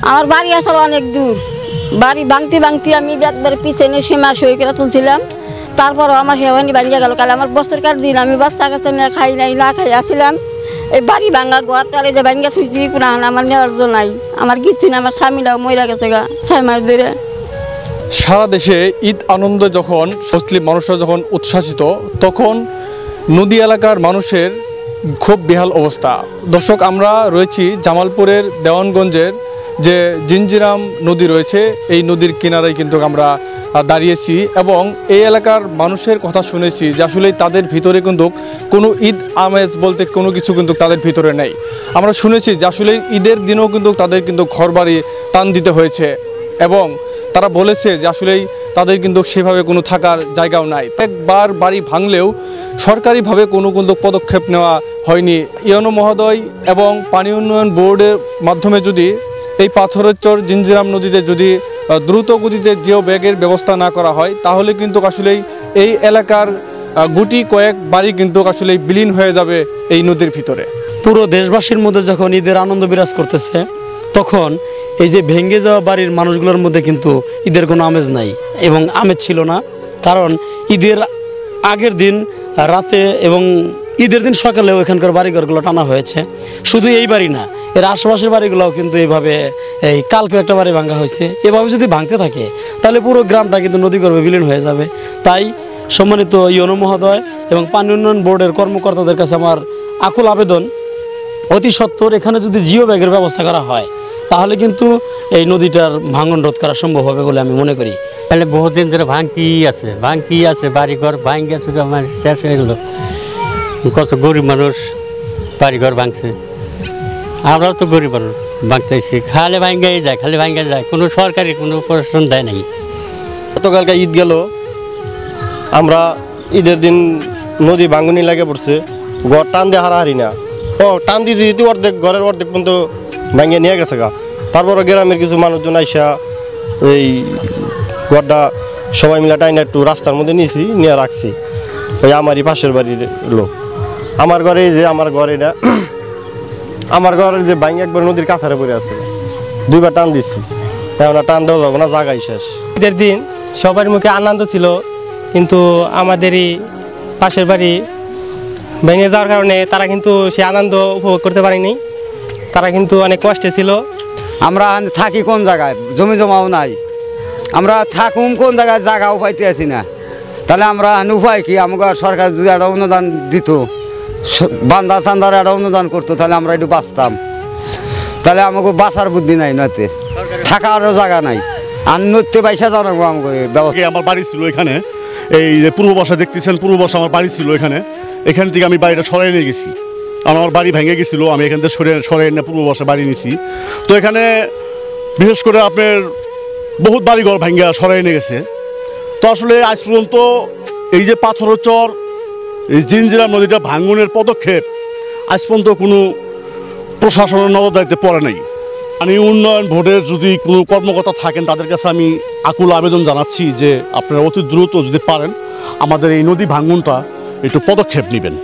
আমার বাড়ি আসলে অনেক দূর, বাড়ি ভাঙতে ভাঙতে আমি একবার পিছনে সীমা সই করে তুলছিলাম, তারপরও আমার হেওয়ানি ভাঙিয়ে গেল। কাল আমার বছরকার দিন আমি বাচ্চা কাছে নিয়ে খাই নাই, না খাই আসছিলাম। এই বাড়ি ভাঙা ঘর টালে যে ভাঙিয়ে থুইছি পুরান আমার নেওয়ার জন্য নাই, আমার কিচ্ছু না, আমার স্বামীরাও মরে গেছে গা 6 মাস ধরে। সারা দেশে ঈদ আনন্দ যখন মুসলিম মানুষরা যখন উচ্ছ্বাসিত, তখন নদী এলাকার মানুষের খুব বেহাল অবস্থা। দর্শক, আমরা রয়েছি জামালপুরের দেওয়ানগঞ্জের যে জিঞ্জিরাম নদী রয়েছে, এই নদীর কিনারায় কিন্তু আমরা দাঁড়িয়েছি এবং এই এলাকার মানুষের কথা শুনেছি যে আসলে তাদের ভিতরে কিন্তু কোনো ঈদ আমেজ বলতে কোনো কিছু কিন্তু তাদের ভিতরে নেই। আমরা শুনেছি যে আসলে ঈদের দিনেও কিন্তু তাদের কিন্তু ঘরবাড়ি টান দিতে হয়েছে এবং তারা বলেছে যে আসলেই তাদের কিন্তু সেভাবে কোনো থাকার জায়গাও নাই। একবার বাড়ি ভাঙলেও সরকারিভাবে কোনো কিন্তু পদক্ষেপ নেওয়া হয়নি। ইউনো মহোদয় এবং পানি উন্নয়ন বোর্ডের মাধ্যমে যদি এই পাথরের চর জিঞ্জিরাম নদীতে যদি দ্রুত গতিতে জিও ব্যাগের ব্যবস্থা না করা হয়, তাহলে কিন্তু আসলেই এই এলাকার গুটি কয়েক বাড়ি কিন্তু আসলেই বিলীন হয়ে যাবে এই নদীর ভিতরে। পুরো দেশবাসীর মধ্যে যখন ঈদের আনন্দ বিরাজ করতেছে, তখন এই যে ভেঙে যাওয়া বাড়ির মানুষগুলোর মধ্যে কিন্তু ঈদের কোনো আমেজ নাই এবং আমেজ ছিল না। কারণ ঈদের আগের দিন রাতে এবং ঈদের দিন সকালেও এখানকার বাড়িঘরগুলো টানা হয়েছে। শুধু এই বাড়ি না, এর আশেপাশের বাড়িগুলোও কিন্তু এইভাবে এই কালকে একটা বাড়ি ভাঙা হয়েছে। এভাবে যদি ভাঙতে থাকে তাহলে পুরো গ্রামটা কিন্তু নদীগর্ভে বিলীন হয়ে যাবে। তাই সম্মানিত ইউনো মহোদয় এবং পানি উন্নয়ন বোর্ডের কর্মকর্তাদের কাছে আমার আকুল আবেদন, অতি সত্বর এখানে যদি জিও ব্যাগের ব্যবস্থা করা হয় তাহলে কিন্তু এই নদীটার ভাঙন রোধ করা সম্ভব হবে বলে আমি মনে করি। তাহলে বহুদিন ধরে ভাঙতেই আছে বাড়িঘর ভাঙে আমার শেষ হয়ে গেল। কত গরিব মানুষ বাড়িঘর ভাঙছে, আমরাও তো গরিব মানুষ ভাঙতেছি, খালি ভাঙ্গাই যায়, কোনো সরকারি কোনো প্রশাসন দেয় নাই। গতকালকে ঈদ গেল, আমরা ঈদের দিন নদী ভাঙনি লাগে পড়ছে, ঘর টান দিয়ে হারাহারি না, টান দিয়ে দিতে অর্ধেক ঘরের অর্ধেক পর্যন্ত ভাঙিয়ে নিয়ে গেছে গা। তারপরে গ্রামের কিছু মানুষজন আইসা এই ঘরটা সবাই মিলে টাইনা একটু রাস্তার মধ্যে নিয়ে রাখছি। ওই আমারই পাশের বাড়ির লোক, আমার ঘরে যে আমার ঘরের যে ভাঙি একবার নদীর কাছারে পড়ে আছে, 2বার টান দিচ্ছি, এখন টান দেওয়া যাবো না, জায়গায় শেষ। ঈদের দিন সবার মুখে আনন্দ ছিল, কিন্তু আমাদেরই পাশের বাড়ি ভেঙে যাওয়ার কারণে তারা কিন্তু সে আনন্দ উপভোগ করতে পারেনি, তারা কিন্তু অনেক কষ্টে ছিল। আমরা থাকি কোন জায়গায়, জমি জমাও নাই, আমরা থাকুম কোন জায়গায়, জায়গাও পাইতে আছি না। তাহলে আমরা উপায় কি? আমাকে সরকার যদি একটা অনুদান দিত, বান্দা চান্দার একটা অনুদান করতো, তাহলে আমরা একটু বাঁচতাম। তাহলে আমাকে বাঁচার বুদ্ধি নাই, নয়তে থাকারও জায়গা নাই, আর নদীতে পয়সা জানাবো আমাকে ব্যবস্থা। আমার বাড়ি ছিল এখানে, এই যে পূর্ব বাসা দেখতেছেন, পূর্ব বাসা আমার বাড়ি ছিল এখান থেকে আমি বাড়িটা সরাই নিয়ে গেছি। আমার বাড়ি ভেঙে গেছিলো, আমি এখান থেকে সরাই নিয়ে পূর্ব বাসা বাড়ি নিয়েছি। তো এখানে বিশেষ করে আপনার বহুত বাড়িঘর ভেঙে সরাই নিয়ে গেছে। তো আসলে আজ পর্যন্ত এই যে পাথরের চর এই জিঞ্জিরাম নদীটা ভাঙনের পদক্ষেপ আজ পর্যন্ত কোনো প্রশাসনের নজরদারিতে পড়ে নাই। পানি উন্নয়ন বোর্ডের যদি কোনো কর্মকর্তা থাকেন, তাদের কাছে আমি আকুল আবেদন জানাচ্ছি যে আপনারা অতি দ্রুত যদি পারেন আমাদের এই নদী ভাঙনটা একটু পদক্ষেপ নেবেন।